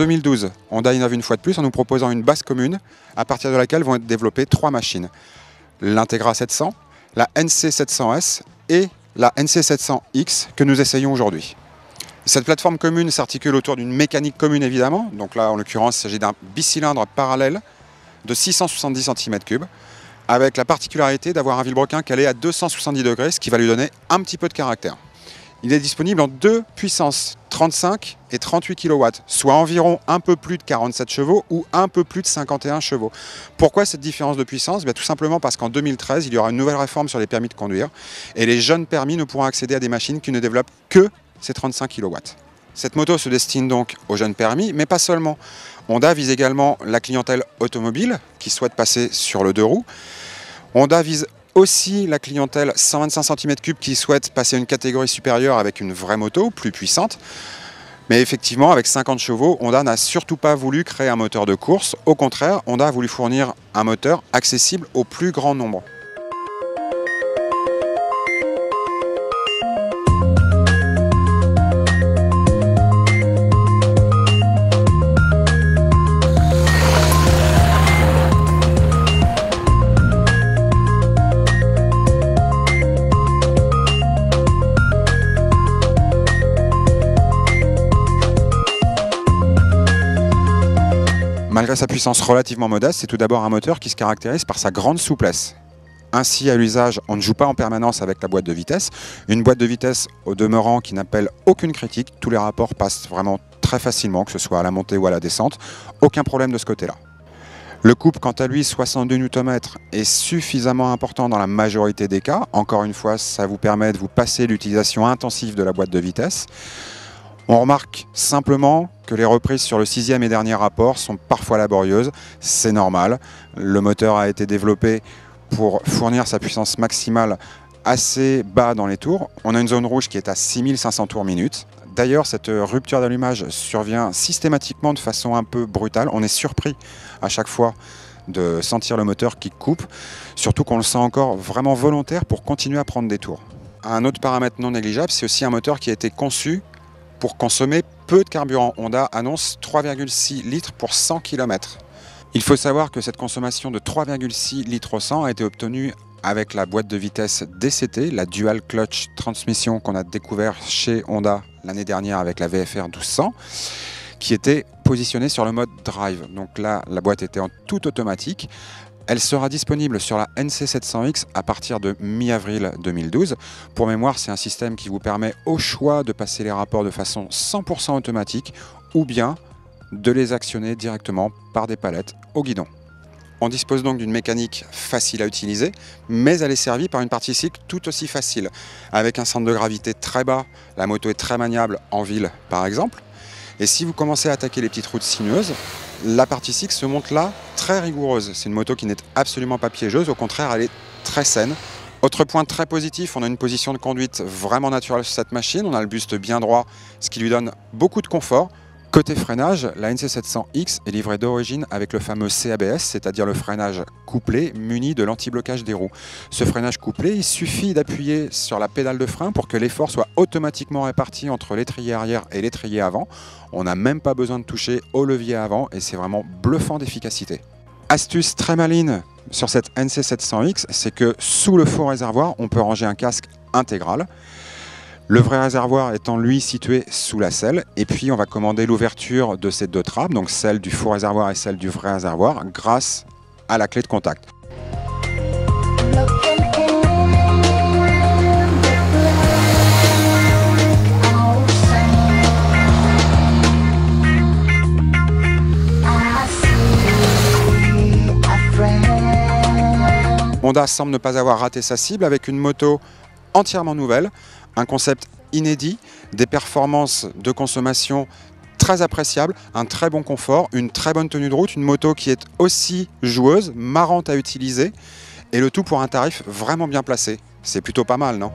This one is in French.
2012, Honda innove une fois de plus en nous proposant une base commune à partir de laquelle vont être développées 3 machines. L'Integra 700, la NC 700S et la NC 700X que nous essayons aujourd'hui. Cette plateforme commune s'articule autour d'une mécanique commune évidemment. Donc là, en l'occurrence, il s'agit d'un bicylindre parallèle de 670 cm3 avec la particularité d'avoir un vilebrequin calé à 270 degrés, ce qui va lui donner un petit peu de caractère. Il est disponible en 2 puissances, 35 et 38 kW, soit environ un peu plus de 47 chevaux ou un peu plus de 51 chevaux. Pourquoi cette différence de puissance? Tout simplement parce qu'en 2013, il y aura une nouvelle réforme sur les permis de conduire et les jeunes permis ne pourront accéder à des machines qui ne développent que ces 35 kW. Cette moto se destine donc aux jeunes permis, mais pas seulement. Honda vise également la clientèle automobile qui souhaite passer sur le 2 roues. Honda vise aussi la clientèle 125 cm3 qui souhaite passer à une catégorie supérieure avec une vraie moto, plus puissante. Mais effectivement, avec 50 chevaux, Honda n'a surtout pas voulu créer un moteur de course. Au contraire, Honda a voulu fournir un moteur accessible au plus grand nombre. Malgré sa puissance relativement modeste, c'est tout d'abord un moteur qui se caractérise par sa grande souplesse. Ainsi, à l'usage, on ne joue pas en permanence avec la boîte de vitesse. Une boîte de vitesse, au demeurant, qui n'appelle aucune critique. Tous les rapports passent vraiment très facilement, que ce soit à la montée ou à la descente. Aucun problème de ce côté-là. Le couple, quant à lui, 62 Nm, est suffisamment important dans la majorité des cas. Encore une fois, ça vous permet de vous passer l'utilisation intensive de la boîte de vitesse. On remarque simplement que les reprises sur le 6e et dernier rapport sont parfois laborieuses, c'est normal. Le moteur a été développé pour fournir sa puissance maximale assez bas dans les tours. On a une zone rouge qui est à 6500 tours minute. D'ailleurs, cette rupture d'allumage survient systématiquement de façon un peu brutale. On est surpris à chaque fois de sentir le moteur qui coupe, surtout qu'on le sent encore vraiment volontaire pour continuer à prendre des tours. Un autre paramètre non négligeable, c'est aussi un moteur qui a été conçu pour consommer peu de carburant. Honda annonce 3,6 litres pour 100 km. Il faut savoir que cette consommation de 3,6 litres au 100 a été obtenue avec la boîte de vitesse DCT, la Dual Clutch Transmission qu'on a découvert chez Honda l'année dernière avec la VFR 1200, qui était positionnée sur le mode Drive. Donc là, la boîte était en tout automatique. Elle sera disponible sur la NC 700X à partir de mi-avril 2012. Pour mémoire, c'est un système qui vous permet au choix de passer les rapports de façon 100% automatique ou bien de les actionner directement par des palettes au guidon. On dispose donc d'une mécanique facile à utiliser, mais elle est servie par une partie cycle tout aussi facile. Avec un centre de gravité très bas, la moto est très maniable en ville par exemple. Et si vous commencez à attaquer les petites routes sinueuses, la partie cycle se monte là très rigoureuse. C'est une moto qui n'est absolument pas piégeuse, au contraire elle est très saine. Autre point très positif, on a une position de conduite vraiment naturelle sur cette machine, on a le buste bien droit, ce qui lui donne beaucoup de confort. Côté freinage, la NC 700X est livrée d'origine avec le fameux CABS, c'est-à-dire le freinage couplé muni de l'anti-blocage des roues. Ce freinage couplé, il suffit d'appuyer sur la pédale de frein pour que l'effort soit automatiquement réparti entre l'étrier arrière et l'étrier avant. On n'a même pas besoin de toucher au levier avant et c'est vraiment bluffant d'efficacité. Astuce très maligne sur cette NC 700X, c'est que sous le faux réservoir, on peut ranger un casque intégral. Le vrai réservoir étant lui situé sous la selle, et puis on va commander l'ouverture de ces deux trappes, donc celle du faux réservoir et celle du vrai réservoir, grâce à la clé de contact. Honda semble ne pas avoir raté sa cible avec une moto entièrement nouvelle, un concept inédit, des performances de consommation très appréciables, un très bon confort, une très bonne tenue de route, une moto qui est aussi joueuse, marrante à utiliser et le tout pour un tarif vraiment bien placé. C'est plutôt pas mal, non ?